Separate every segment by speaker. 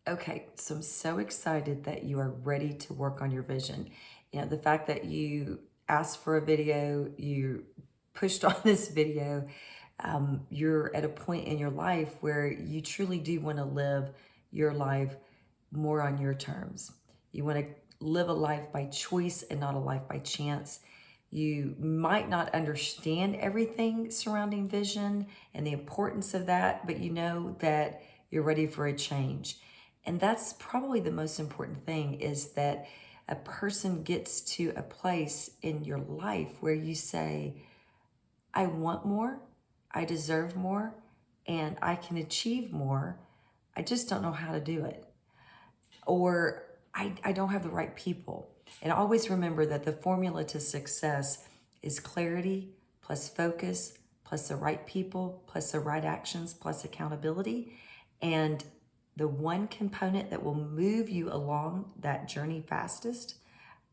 Speaker 1: Okay, so I'm so excited that you are ready to work on your vision. You know, the fact that you asked for a video, you pushed on this video, you're at a point in your life where you truly do want to live your life more on your terms. You want to live a life by choice and not a life by chance. You might not understand everything surrounding vision and the importance of that, but you know that you're ready for a change. And that's probably the most important thing, is that a person gets to a place in your life where you say, I want more, I deserve more, and I can achieve more. I just don't know how to do it. Or I don't have the right people. And always remember that the formula to success is clarity plus focus plus the right people plus the right actions plus accountability. And the one component that will move you along that journey fastest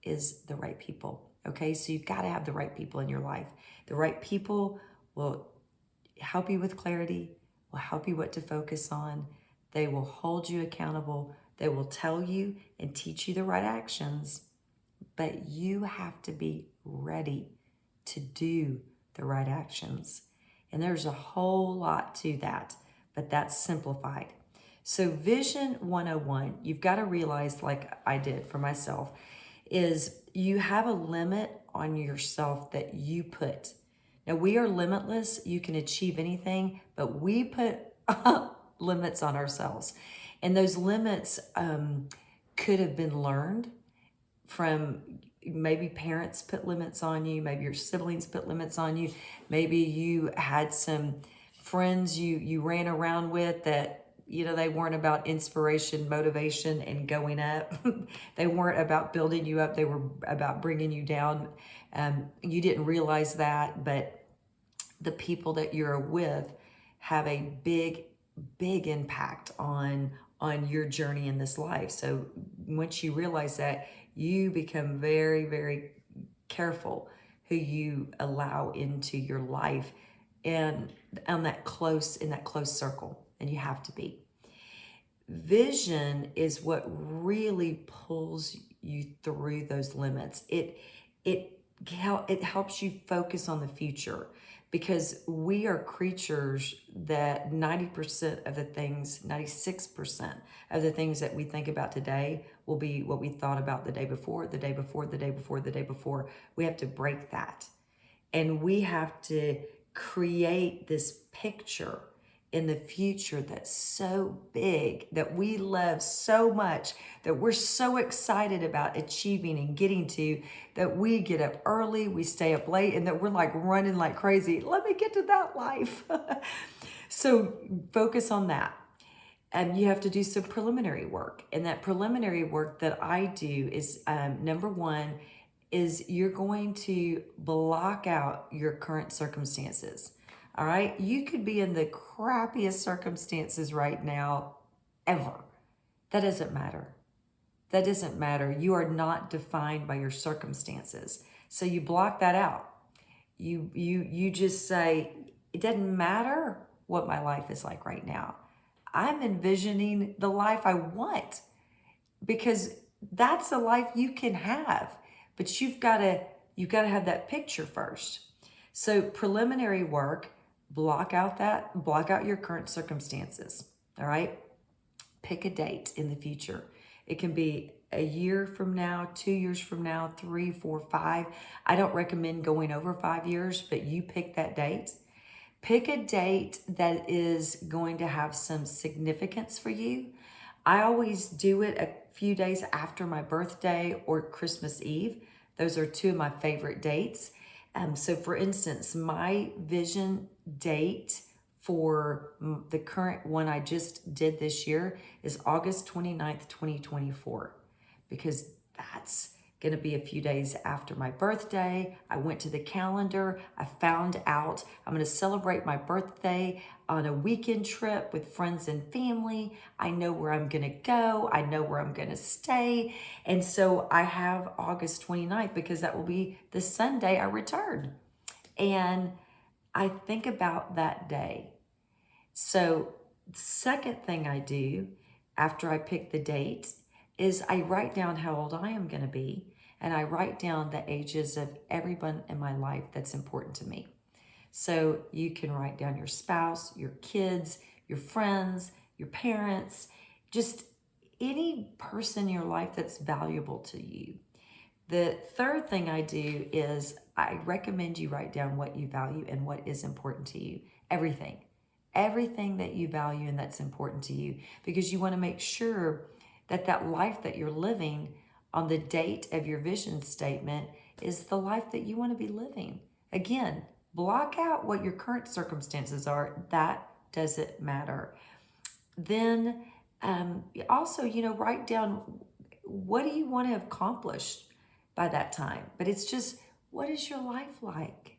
Speaker 1: is the right people. Okay, so you've got to have the right people in your life. The right people will help you with clarity, will help you what to focus on. They will hold you accountable. They will tell you and teach you the right actions, but you have to be ready to do the right actions. And there's a whole lot to that, but that's simplified. So Vision 101, you've got to realize, like I did for myself, is you have a limit on yourself that you put. Now, we are limitless. You can achieve anything, but we put limits on ourselves. And those limits could have been learned from, maybe parents put limits on you, maybe your siblings put limits on you, maybe you had some friends you ran around with that, you know, they weren't about inspiration, motivation, and going up. They weren't about building you up. They were about bringing you down. You didn't realize that, but the people that you're with have a big impact on your journey in this life. So once you realize that, you become very careful who you allow into your life and in that close circle, and you have to be. Vision is what really pulls you through those limits. It helps you focus on the future, because we are creatures that 90% of the things, 96% of the things that we think about today will be what we thought about the day before, the day before, the day before, the day before. We have to break that. And we have to create this picture in the future that's so big, that we love so much, that we're so excited about achieving and getting to, that we get up early, we stay up late, and that we're like running like crazy. Let me get to that life. So focus on that. And you have to do some preliminary work. And that preliminary work that I do is, number one, is you're going to block out your current circumstances. All right. You could be in the crappiest circumstances right now ever. That doesn't matter. That doesn't matter. You are not defined by your circumstances. So you block that out. You just say, it doesn't matter what my life is like right now. I'm envisioning the life I want, because that's a life you can have, but you've got to have that picture first. So preliminary work, block out your current circumstances. All right. Pick a date in the future. It can be a year from now, 2 years from now, 3, 4, 5. I don't recommend going over 5 years, but you pick that date. Pick a date that is going to have some significance for you. I always do it a few days after my birthday or Christmas Eve. Those are two of my favorite dates. So for instance, my vision date for the current one I just did this year is August 29th, 2024, because that's going to be a few days after my birthday. I went to the calendar. I found out I'm going to celebrate my birthday on a weekend trip with friends and family. I know where I'm going to go. I know where I'm going to stay. And so I have August 29th, because that will be the Sunday I return. And I think about that day. So the second thing I do after I pick the date is I write down how old I am going to be, and I write down the ages of everyone in my life that's important to me. So you can write down your spouse, your kids, your friends, your parents, just any person in your life that's valuable to you. The third thing I do is I recommend you write down what you value and what is important to you. Everything that you value and that's important to you, because you want to make sure that that life that you're living on the date of your vision statement is the life that you want to be living. Again, block out what your current circumstances are. That doesn't matter. Then also, write down what do you want to accomplish by that time. But it's just, what is your life like?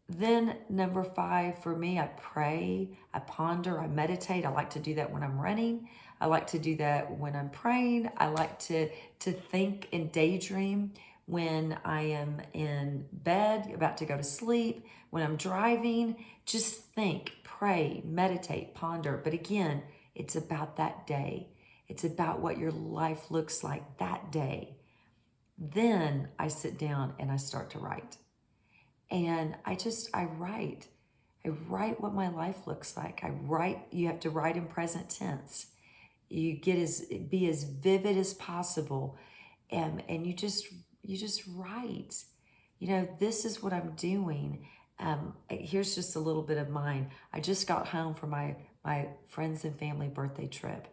Speaker 1: Then number 5 for me, I pray, I ponder, I meditate. I like to do that when I'm running. I like to do that when I'm praying. I like to think and daydream when I am in bed, about to go to sleep, when I'm driving. Just think, pray, meditate, ponder. But again, it's about that day. It's about what your life looks like that day. Then I sit down and I start to write. And I write. I write what my life looks like. You have to write in present tense. You be as vivid as possible. And you just write. This is what I'm doing. Here's just a little bit of mine. I just got home from my friends and family birthday trip.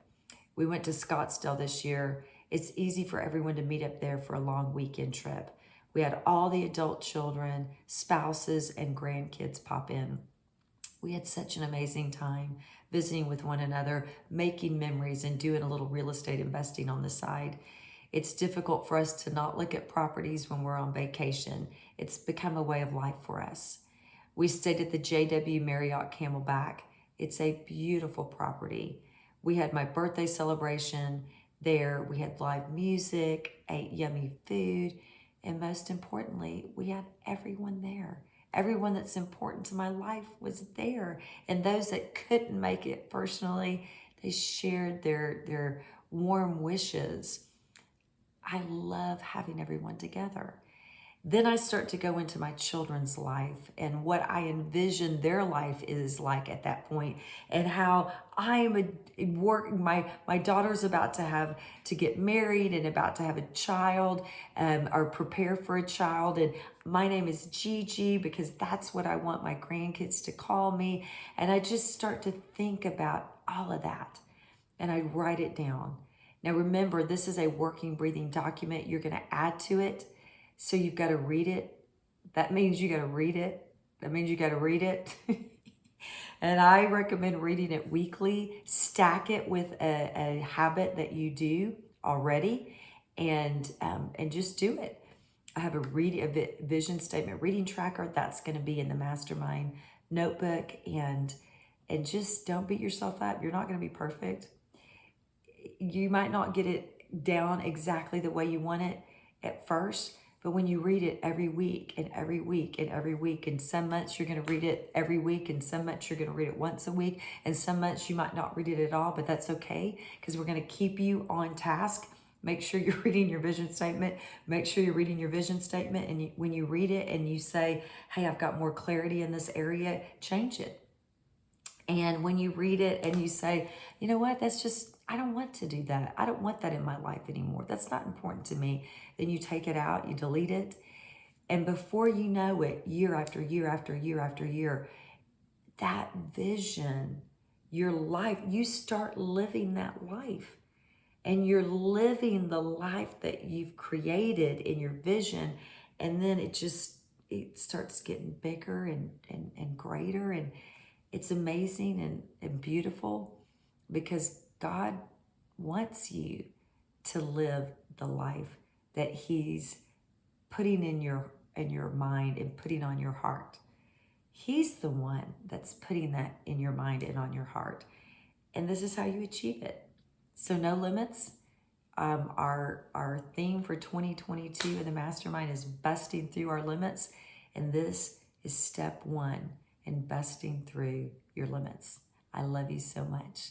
Speaker 1: We went to Scottsdale this year. It's easy for everyone to meet up there for a long weekend trip. We had all the adult children, spouses, and grandkids pop in. We had such an amazing time visiting with one another, making memories, and doing a little real estate investing on the side. It's difficult for us to not look at properties when we're on vacation. It's become a way of life for us. We stayed at the JW Marriott Camelback. It's a beautiful property. We had my birthday celebration there. We had live music, ate yummy food, and most importantly, we had everyone there. Everyone that's important to my life was there. And those that couldn't make it personally, they shared their warm wishes. I love having everyone together. Then I start to go into my children's life and what I envision their life is like at that point, and how I am my daughter's about to get married and about to have a child, or prepare for a child. And my name is Gigi because that's what I want my grandkids to call me. And I just start to think about all of that and I write it down. Now remember, this is a working, breathing document. You're going to add to it. So you've got to read it. That means you got to read it. That means you got to read it. And I recommend reading it weekly. Stack it with a habit that you do already, and just do it. I have a vision statement reading tracker that's going to be in the mastermind notebook, and just don't beat yourself up. You're not going to be perfect. You might not get it down exactly the way you want it at first. But when you read it every week and every week and every week, and some months you're going to read it every week, and some months you're going to read it once a week, and some months you might not read it at all, but that's okay because we're going to keep you on task. Make sure you're reading your vision statement. Make sure you're reading your vision statement. And when you read it and you say, hey, I've got more clarity in this area, change it. And when you read it and you say, you know what, I don't want to do that. I don't want that in my life anymore. That's not important to me. Then you take it out, you delete it. And before you know it, year after year after year after year, that vision, your life, you start living that life. And you're living the life that you've created in your vision. And then it starts getting bigger and greater. And it's amazing and beautiful because God wants you to live the life that He's putting in your mind and putting on your heart. He's the one that's putting that in your mind and on your heart. And this is how you achieve it. So no limits. Our theme for 2022 in the mastermind is busting through our limits. And this is step 1 in busting through your limits. I love you so much.